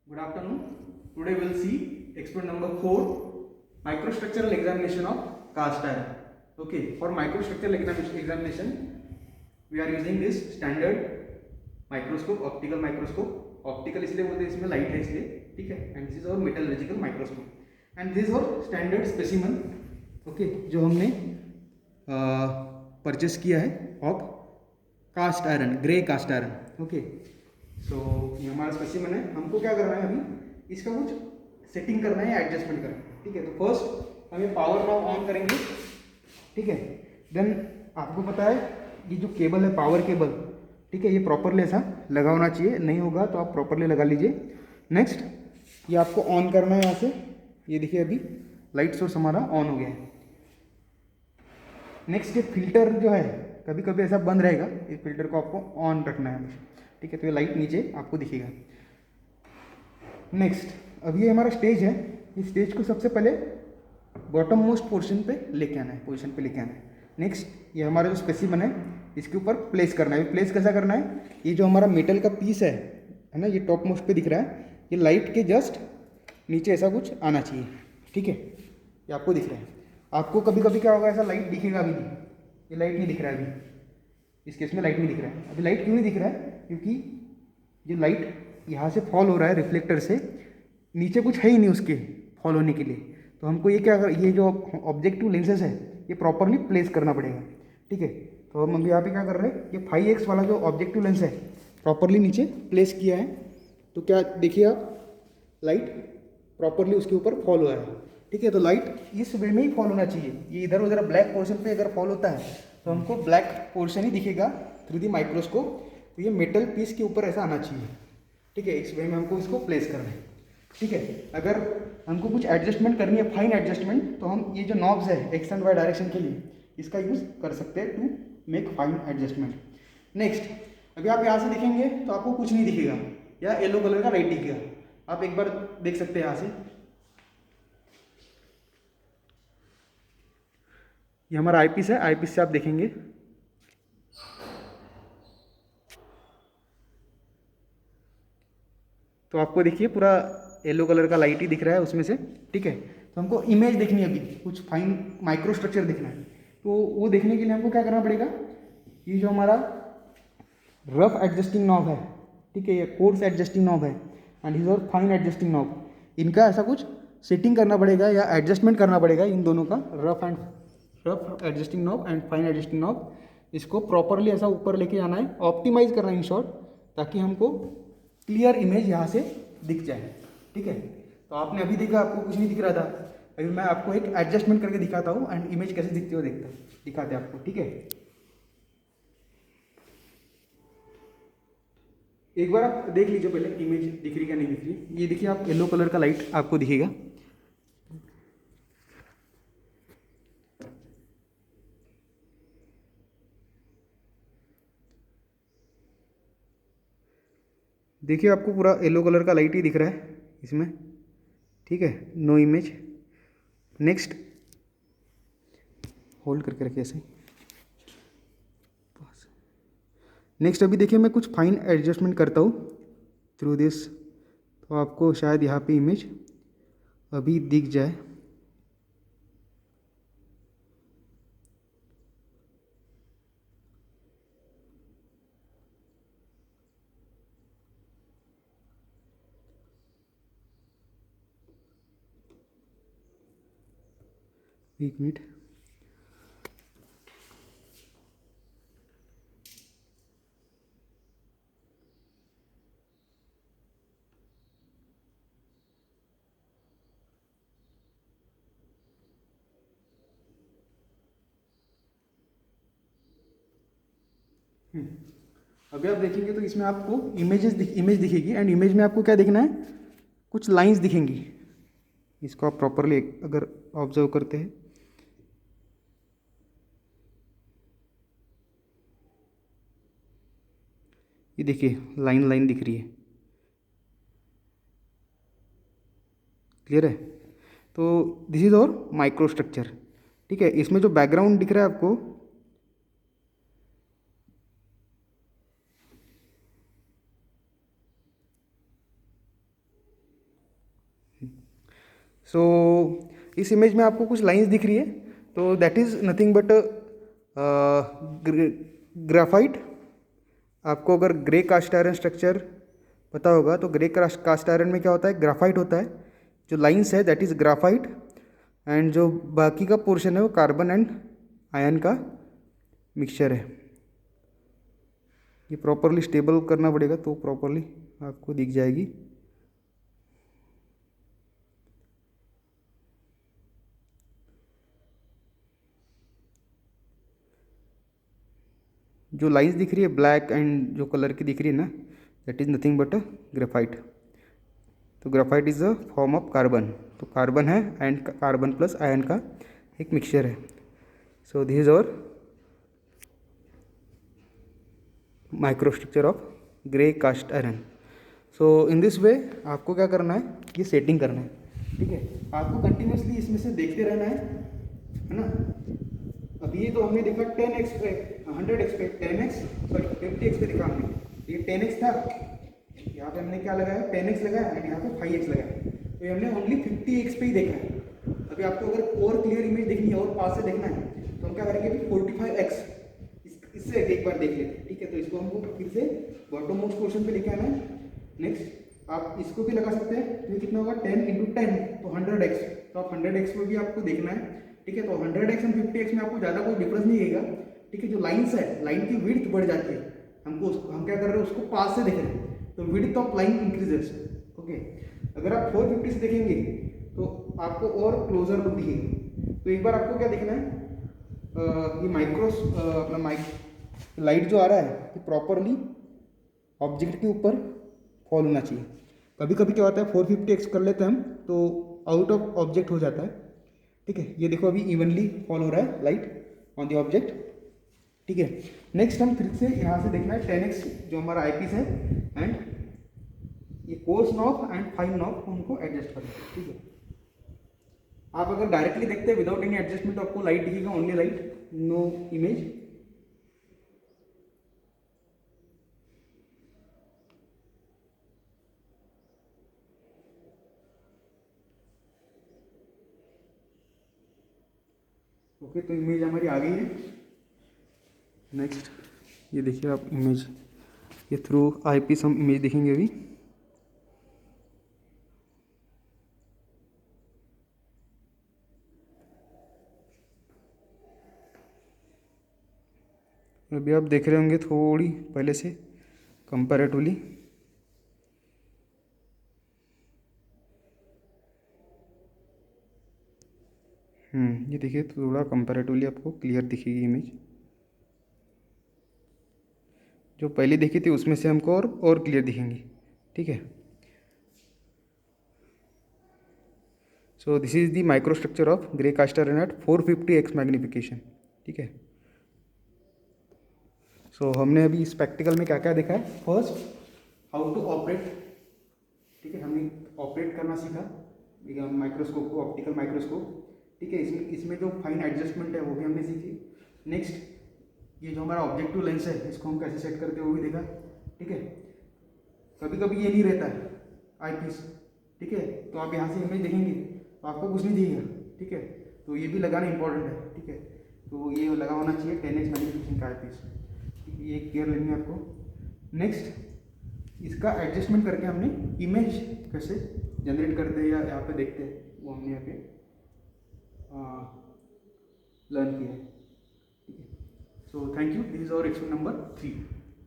Good afternoon. Today we'll see experiment number 4, microstructural examination of cast iron. Okay, for microstructural examination, we are using this standard microscope, optical microscope. Optical इसलिए बोलते हैं, इसमें light है इसलिए, ठीक है. And this is our metallurgical microscope. And this is our standard specimen. Okay, जो हमने परचेस किया है of cast iron, grey cast iron. Okay, so ये हमारा स्पेसिमन है. हमको क्या करना है, अभी इसका कुछ सेटिंग करना है, एडजस्टमेंट करना है. ठीक है, तो फर्स्ट हम ये पावर नॉब ऑन करेंगे. ठीक है, देन आपको पता है ये जो केबल है, पावर केबल, ठीक है, ये प्रॉपरली ऐसा लगा होना चाहिए. नहीं होगा तो आप प्रॉपरली लगा लीजिए. नेक्स्ट ये आपको ऑन करना है यहाँ से. ये देखिए अभी लाइट सोर्स हमारा ऑन हो गया है. नेक्स्ट ये फिल्टर जो है कभी कभी ऐसा बंद रहेगा, इस फिल्टर को आपको ऑन रखना है. ठीक है, तो ये लाइट नीचे आपको दिखेगा. नेक्स्ट अब ये हमारा स्टेज है. इस स्टेज को सबसे पहले बॉटम मोस्ट पोर्शन पे लेके आना है, पोजीशन पे लेके आना है. नेक्स्ट ये हमारा जो स्पेसिमन है इसके ऊपर प्लेस करना है. प्लेस कैसा करना है, ये जो हमारा मेटल का पीस है ना, ये टॉप मोस्ट पे दिख रहा है, ये लाइट के जस्ट नीचे ऐसा कुछ आना चाहिए. ठीक है, ये आपको दिख रहा है. आपको कभी कभी क्या होगा, ऐसा लाइट दिखेगा. अभी नहीं, ये लाइट नहीं दिख रहा है. अभी इस केस में लाइट नहीं दिख रहा है. अभी लाइट क्यों नहीं दिख रहा है, क्योंकि ये लाइट यहाँ से फॉल हो रहा है रिफ्लेक्टर से, नीचे कुछ है ही नहीं उसके फॉल होने के लिए. तो हमको ये क्या, ये जो ऑब्जेक्टिव लेंसेज है ये प्रॉपरली प्लेस करना पड़ेगा. ठीक है, तो हम अभी यहाँ पे क्या कर रहे हैं, ये 5x वाला जो ऑब्जेक्टिव लेंस है प्रॉपरली नीचे प्लेस किया है. तो क्या देखिए आप, लाइट प्रॉपरली उसके ऊपर फॉल हो रहा है. ठीक है, तो लाइट इस वे में ही फॉल होना चाहिए. ये इधर उधर ब्लैक पोर्शन पे अगर फॉल होता है तो हमको ब्लैक पोर्शन ही दिखेगा थ्रू दी माइक्रोस्कोप. तो ये मेटल पीस के ऊपर ऐसा आना चाहिए. ठीक है, इस वे में हमको इसको प्लेस करना है. ठीक है, अगर हमको कुछ एडजस्टमेंट करनी है, फाइन एडजस्टमेंट, तो हम ये जो नॉब्स है एक्स एंड वाई डायरेक्शन के लिए इसका यूज़ कर सकते हैं to make fine adjustment. Next अभी आप यहाँ से देखेंगे तो आपको कुछ नहीं दिखेगा, या येलो कलर का लाइट दिखेगा. आप एक बार देख सकते हैं यहाँ से, ये हमारा आईपीस है. आईपीस से आप देखेंगे तो आपको देखिए पूरा येलो कलर का लाइट ही दिख रहा है उसमें से. ठीक है, तो हमको इमेज देखनी है, अभी कुछ फाइन माइक्रो स्ट्रक्चर देखना है. तो वो देखने के लिए हमको क्या करना पड़ेगा, ये जो हमारा रफ एडजस्टिंग नॉब है, ठीक है, ये कोर्स एडजस्टिंग नॉब है, एंड इज और फाइन एडजस्टिंग नॉब, इनका ऐसा कुछ सेटिंग करना पड़ेगा या एडजस्टमेंट करना पड़ेगा इन दोनों का. Rough adjusting knob and fine adjusting knob, इसको प्रॉपरली ऐसा ऊपर लेके आना है, ऑप्टिमाइज करना है इन शॉर्ट, ताकि हमको क्लियर इमेज यहाँ से दिख जाए. ठीक है, तो आपने अभी देखा आपको कुछ नहीं दिख रहा था, अभी मैं आपको एक एडजस्टमेंट करके दिखाता हूँ एंड इमेज कैसे दिखती हो दिखाते आपको. ठीक है, एक बार आप देख लीजिए पहले इमेज दिख रही क्या नहीं दिख रही. ये देखिए आप, येलो कलर का लाइट आपको दिखेगा. देखिए आपको पूरा येलो कलर का लाइट ही दिख रहा है इसमें. ठीक है, नो इमेज. नेक्स्ट होल्ड करके रखिए ऐसे. नेक्स्ट अभी देखिए मैं कुछ फाइन एडजस्टमेंट करता हूँ थ्रू दिस, तो आपको शायद यहाँ पे इमेज अभी दिख जाए. एक मिनट. अभी आप देखेंगे तो इसमें आपको इमेज दिखेगी, एंड इमेज में आपको क्या देखना है, कुछ लाइंस दिखेंगी. इसको आप प्रॉपरली अगर ऑब्जर्व करते हैं, ये देखिए लाइन लाइन दिख रही है. क्लियर है, तो दिस इज और माइक्रो स्ट्रक्चर. ठीक है, इसमें जो बैकग्राउंड दिख रहा है आपको, सो इस इमेज में आपको कुछ लाइंस दिख रही है, तो that is nothing but graphite. आपको अगर ग्रे कास्ट आयरन स्ट्रक्चर पता होगा तो ग्रे कास्ट आयरन में क्या होता है, ग्राफाइट होता है। जो लाइंस है दैट इज़ ग्राफाइट, एंड जो बाकी का पोर्शन है वो कार्बन एंड आयन का मिक्सचर है। ये प्रॉपरली स्टेबल करना पड़ेगा तो प्रॉपरली आपको दिख जाएगी। जो लाइंस दिख रही है ब्लैक एंड जो कलर की दिख रही है ना, that is nothing but graphite. तो graphite is a form of carbon, तो कार्बन है एंड कार्बन प्लस आयन का एक मिक्सचर है। So this is our microstructure of grey cast iron. So in this way आपको क्या करना है, ये सेटिंग करना है, ठीक है। आपको कंटिन्यूसली इसमें से देखते रहना है ना। अब ये तो हमने देखा 10x पे 100x पे 10x सॉरी 50x पे देखा हमने, ये 10x था, यहाँ पे हमने क्या लगाया 10x लगाया एंड यहाँ पे 5x लगाया, तो ये हमने ओनली 50x पे ही देखा है। अभी आपको अगर और क्लियर इमेज देखनी है और पास से देखना है तो हम क्या करेंगे कि 45x इससे एक बार देख लेते हैं, ठीक है। तो इसको हमको फिर से बॉटम मोस्ट पोर्शन पे लेके आना है। नेक्स्ट आप इसको भी लगा सकते हैं, तो ये कितना होगा 10 × 10 तो 100x, तो आप 100x में भी आपको देखना है, ठीक है। तो 100x एंड 50x में आपको ज़्यादा कोई डिफरेंस नहीं रहेगा, ठीक है। जो लाइन्स है लाइन की विड्थ बढ़ जाती है, हम क्या कर रहे हैं उसको पास से देख रहे हैं, तो width of line increases, okay. अगर आप 450 से देखेंगे तो आपको और क्लोजर लुक दिखेगी। तो एक बार आपको क्या देखना है, ये अपना लाइट जो आ रहा है ये प्रॉपरली ऑब्जेक्ट के ऊपर फॉल होना चाहिए। कभी कभी क्या होता है 450x कर लेते हैं हम तो आउट ऑफ ऑब्जेक्ट हो जाता है, ठीक है। ये देखो अभी इवनली फॉल हो रहा है लाइट ऑन द ऑब्जेक्ट, ठीक है। नेक्स्ट हम फिर से यहाँ से देखना है 10x जो हमारा आईपीस है एंड ये coarse knob and fine knob उनको एडजस्ट करना है, ठीक है। आप अगर डायरेक्टली देखते हैं विदाउट एनी एडजस्टमेंट आपको लाइट दिखेगा, only light, no image. Okay, तो इमेज हमारी आ गई है। नेक्स्ट ये देखिए आप इमेज, ये थ्रू आईपीस हम इमेज देखेंगे अभी। अभी आप देख रहे होंगे थोड़ी पहले से कंपैरेटिवली, ये देखिए थोड़ा कंपैरेटिवली आपको क्लियर दिखेगी इमेज। जो पहले देखी थी उसमें से हमको और क्लियर दिखेंगी, ठीक है। So this is the microstructure of grey cast iron at 450x magnification, ठीक है। सो हमने अभी इस प्रैक्टिकल में क्या क्या देखा है, फर्स्ट हाउ टू ऑपरेट, ठीक है। हमने ऑपरेट करना सीखा माइक्रोस्कोप को, ऑप्टिकल माइक्रोस्कोप, ठीक है। इसमें जो फाइन एडजस्टमेंट है वो भी हमने सीखी। नेक्स्ट ये जो हमारा ऑब्जेक्टिव लेंस है इसको हम कैसे सेट करते हैं वो भी देखा, ठीक है। कभी कभी ये नहीं रहता है आईपीस, ठीक है, तो आप यहाँ से इमेज देखेंगे तो आपको कुछ नहीं दिखेगा, ठीक है। तो ये भी लगाना इंपॉर्टेंट है, ठीक है। तो ये लगा होना चाहिए 10x मैग्नीफिकेशन का आईपीस, ये केयर लेनी है आपको। नेक्स्ट इसका एडजस्टमेंट करके हमने इमेज कैसे जनरेट करते हैं या यहाँ पे देखते हैं वो हमने यहाँ पे लर्न किया है, ठीक है। So thank you, this is our experiment number 3।